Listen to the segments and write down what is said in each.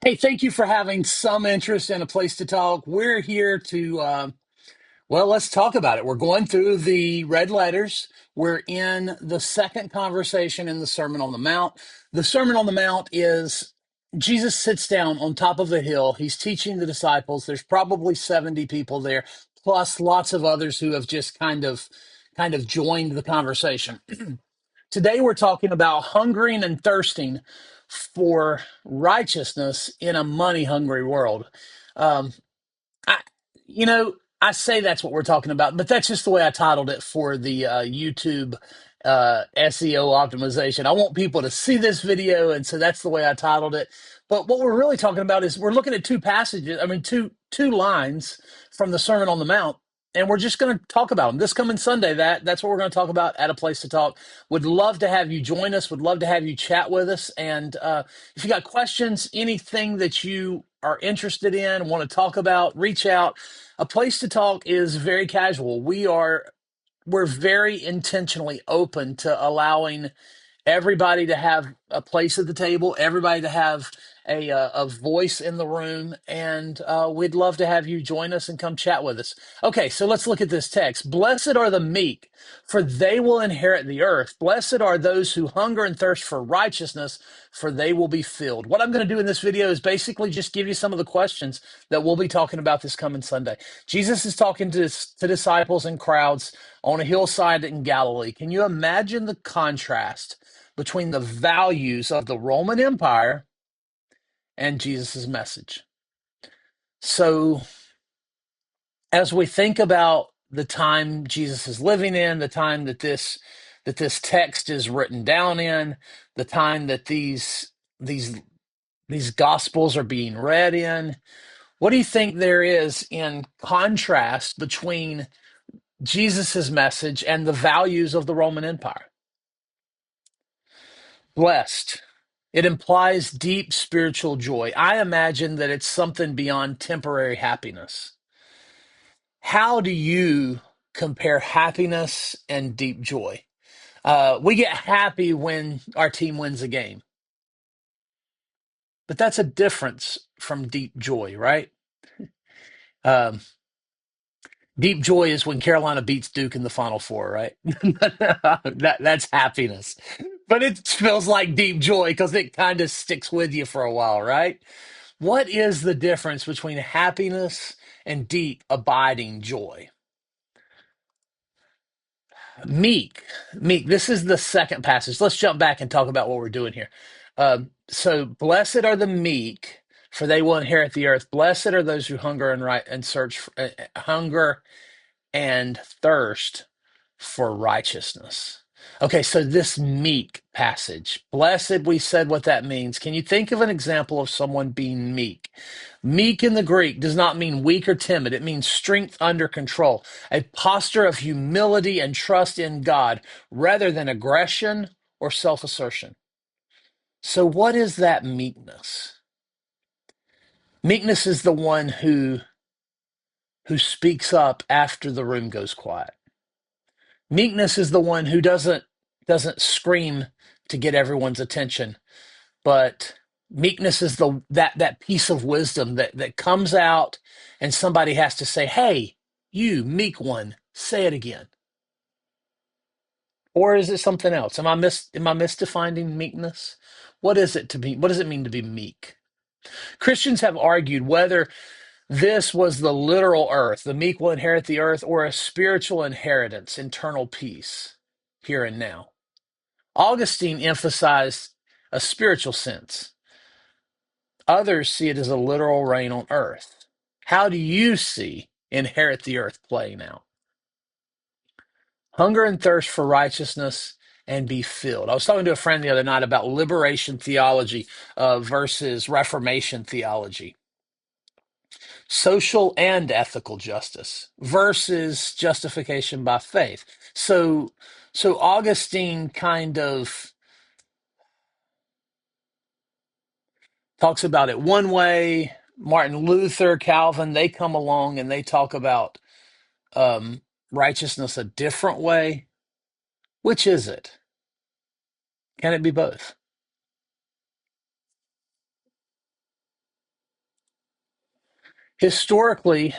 Hey, thank you for having some interest in a place to talk. We're here to, well, let's talk about it. We're going through the red letters. We're in the second conversation in the Sermon on the Mount. The Sermon on the Mount is Jesus sits down on top of a hill. He's teaching the disciples. There's probably 70 people there, plus lots of others who have just kind of joined the conversation. Today, we're talking about hungering and thirsting for righteousness in a money hungry world. Um, I, you know, I say that's what we're talking about, but that's just the way I titled it for the YouTube SEO optimization. I want people to see this video, and so that's the way I titled it. But what we're really talking about is we're looking at two passages. I mean, two lines from the Sermon on the Mount, and we're just going to talk about them this coming Sunday. That's what we're going to talk about at A Place to Talk. Would love to have you join us. Would love to have you chat with us. And if you got questions, anything that you are interested in, want to talk about, reach out. A Place to Talk is very casual. We're very intentionally open to allowing everybody to have a place at the table, everybody to have a voice in the room, and we'd love to have you join us and come chat with us. Okay, so let's look at this text. Blessed are the meek, for they will inherit the earth. Blessed are those who hunger and thirst for righteousness, for they will be filled. What I'm going to do in this video is basically just give you some of the questions that we'll be talking about this coming Sunday. Jesus is talking to disciples and crowds on a hillside in Galilee. Can you imagine the contrast between the values of the Roman Empire and Jesus' message? So, as we think about the time Jesus is living in, the time that this text is written down in, the time that these gospels are being read in, what do you think there is in contrast between Jesus' message and the values of the Roman Empire? Blessed. It implies deep spiritual joy. I imagine that it's something beyond temporary happiness. How do you compare happiness and deep joy? We get happy when our team wins a game, but that's a difference from deep joy, right? Um, Deep joy is when Carolina beats Duke in the Final Four, right? That's happiness. But it feels like deep joy because it kind of sticks with you for a while, right? What is the difference between happiness and deep, abiding joy? Meek, meek. This is the second passage. Let's jump back and talk about what we're doing here. So, blessed are the meek, for they will inherit the earth. Blessed are those who hunger and hunger and thirst for righteousness. Okay, so this meek passage, blessed, we said what that means. Can you think of an example of someone being meek? Meek in the Greek does not mean weak or timid. It means strength under control, a posture of humility and trust in God rather than aggression or self assertion. So, what is that meekness? Meekness is the one who speaks up after the room goes quiet. Meekness is the one who doesn't scream to get everyone's attention, but meekness is that piece of wisdom that comes out and somebody has to say, "Hey, you meek one, say it again." Or is it something else? Am I misdefining meekness? What is it to be what does it mean to be meek? Christians have argued whether this was the literal earth, the meek will inherit the earth, or a spiritual inheritance, internal peace here and now. Augustine emphasized a spiritual sense. Others see it as a literal reign on earth. How do you see inherit the earth playing out? Hunger and thirst for righteousness and be filled. I was talking to a friend the other night about liberation theology versus Reformation theology, social and ethical justice versus justification by faith. So Augustine kind of talks about it one way. Martin Luther, Calvin, they come along and they talk about um, righteousness a different way. Which is it? Can it be both? Historically,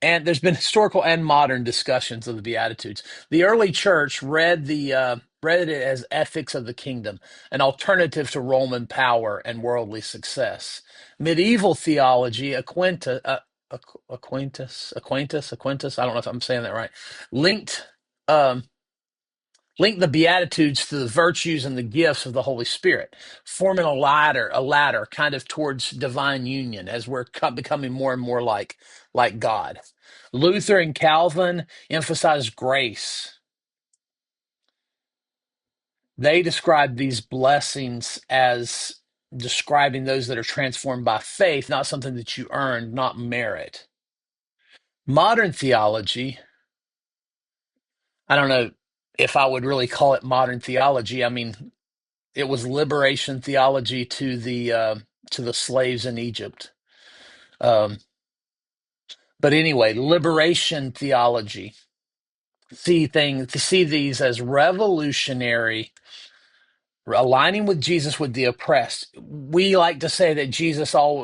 and there's been historical and modern discussions of the Beatitudes. The early church read it as ethics of the kingdom, an alternative to Roman power and worldly success. Medieval theology, Aquinas, I don't know if I'm saying that right, linked um, linked the Beatitudes to the virtues and the gifts of the Holy Spirit, forming a ladder kind of towards divine union as we're becoming more and more like God. Luther and Calvin emphasized grace. They described these blessings as describing those that are transformed by faith, not something that you earned, not merit. Modern theology, I don't know if I would really call it modern theology. I mean, it was liberation theology to the slaves in Egypt. Um, but anyway, liberation theology see these as revolutionary, aligning with Jesus with the oppressed. We like to say that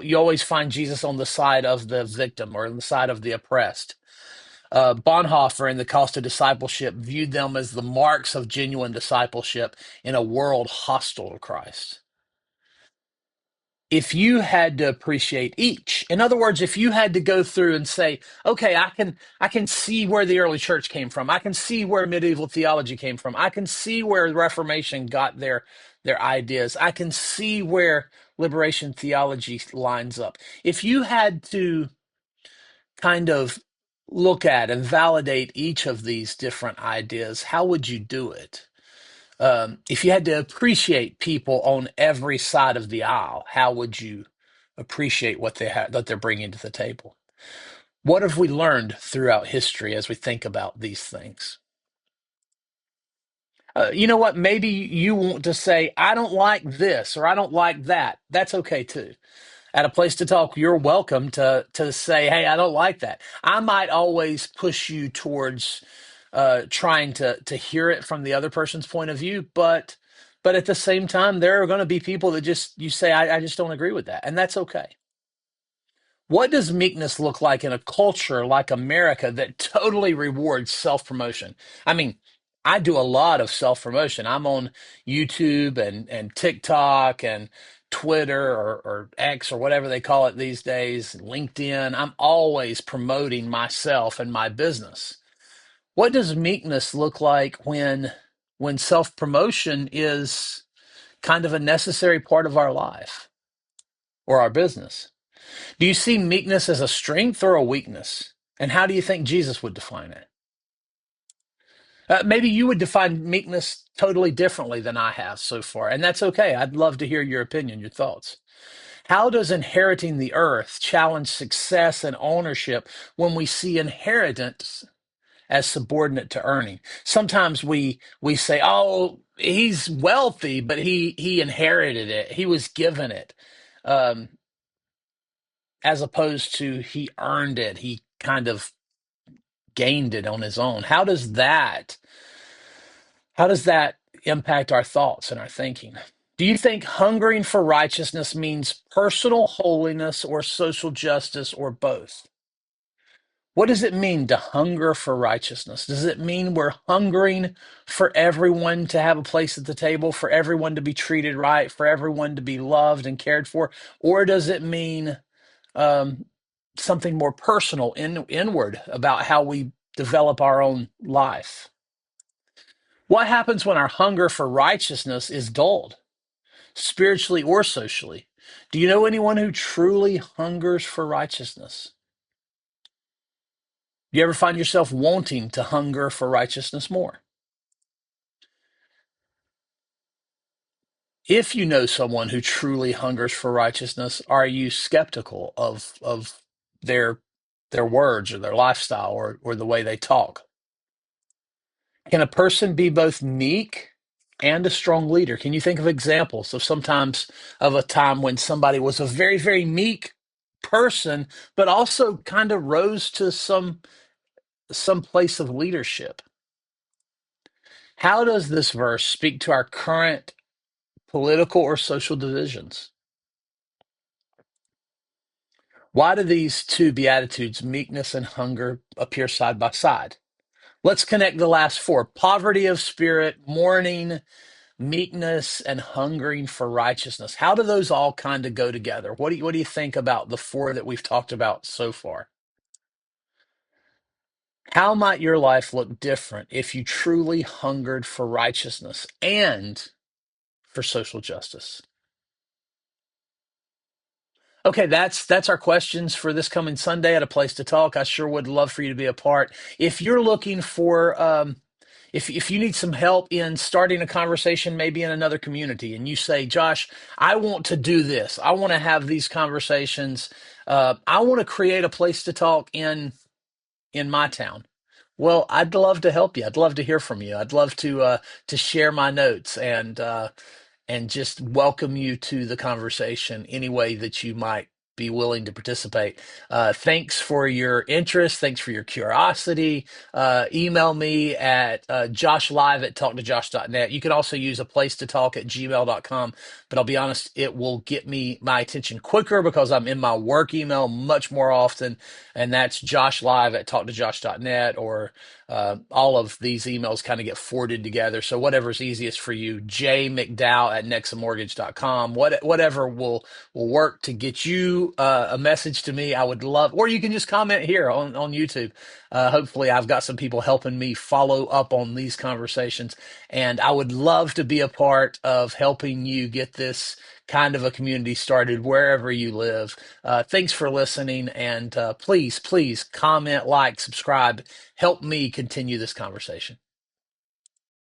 you always find Jesus on the side of the victim or on the side of the oppressed. Bonhoeffer in The Cost of Discipleship viewed them as the marks of genuine discipleship in a world hostile to Christ. If you had to appreciate each, in other words, if you had to go through and say, okay, I can see where the early church came from, I can see where medieval theology came from, I can see where the Reformation got their ideas, I can see where liberation theology lines up. If you had to kind of look at and validate each of these different ideas, how would you do it? If you had to appreciate people on every side of the aisle, how would you appreciate what that they're bringing to the table? What have we learned throughout history as we think about these things? You know what? Maybe you want to say, I don't like this or I don't like that. That's okay too. At a place to talk, you're welcome to say, "Hey, I don't like that." I might always push you towards trying to hear it from the other person's point of view, but at the same time, there are going to be people that just you say, I just don't agree with that," and that's okay. What does meekness look like in a culture like America that totally rewards self promotion? I mean, I do a lot of self promotion. I'm on YouTube and TikTok and Twitter or X or whatever they call it these days, LinkedIn. I'm always promoting myself and my business. What does meekness look like when self promotion is kind of a necessary part of our life or our business? Do you see meekness as a strength or a weakness? And how do you think Jesus would define it? Maybe you would define meekness totally differently than I have so far, and that's okay. I'd love to hear your opinion, your thoughts. How does inheriting the earth challenge success and ownership when we see inheritance as subordinate to earning? Sometimes we say, "Oh, he's wealthy, but he inherited it. He was given it." Um, as opposed to he earned it. He kind of gained it on his own. How does that impact our thoughts and our thinking? Do you think hungering for righteousness means personal holiness or social justice or both? What does it mean to hunger for righteousness? Does it mean we're hungering for everyone to have a place at the table, for everyone to be treated right, for everyone to be loved and cared for? Or does it mean um, something more personal, inward about how we develop our own life? What happens when our hunger for righteousness is dulled, spiritually or socially? Do you know anyone who truly hungers for righteousness? Do you ever find yourself wanting to hunger for righteousness more? If you know someone who truly hungers for righteousness, are you skeptical of their their words or their lifestyle or the way they talk? Can a person be both meek and a strong leader? Can you think of examples of sometimes of a time when somebody was a very, very meek person, but also kind of rose to some place of leadership? How does this verse speak to our current political or social divisions? Why do these two beatitudes, meekness and hunger, appear side by side? Let's connect the last four: poverty of spirit, mourning, meekness, and hungering for righteousness. How do those all kind of go together? What do you think about the four that we've talked about so far? How might your life look different if you truly hungered for righteousness and for social justice? Okay, that's our questions for this coming Sunday at A Place to Talk. I sure would love for you to be a part. If you're looking for if you need some help in starting a conversation maybe in another community, and you say, Josh, I want to do this. I want to have these conversations. I want to create a place to talk in my town. Well, I'd love to help you. I'd love to hear from you. I'd love to share my notes and just welcome you to the conversation any way that you might be willing to participate. Thanks for your interest. Thanks for your curiosity. Email me at joshlive@talktojosh.net. You can also use a place to talk at gmail.com. But I'll be honest, it will get me my attention quicker because I'm in my work email much more often. And that's joshlive@talktojosh.net, or all of these emails kind of get forwarded together. So whatever's easiest for you, jmcdowell@nexamortgage.com, whatever will work to get you a message to me. I would love, or you can just comment here on YouTube. Hopefully I've got some people helping me follow up on these conversations, and I would love to be a part of helping you get this kind of a community started wherever you live. Thanks for listening, and please comment, like, subscribe. Help me continue this conversation.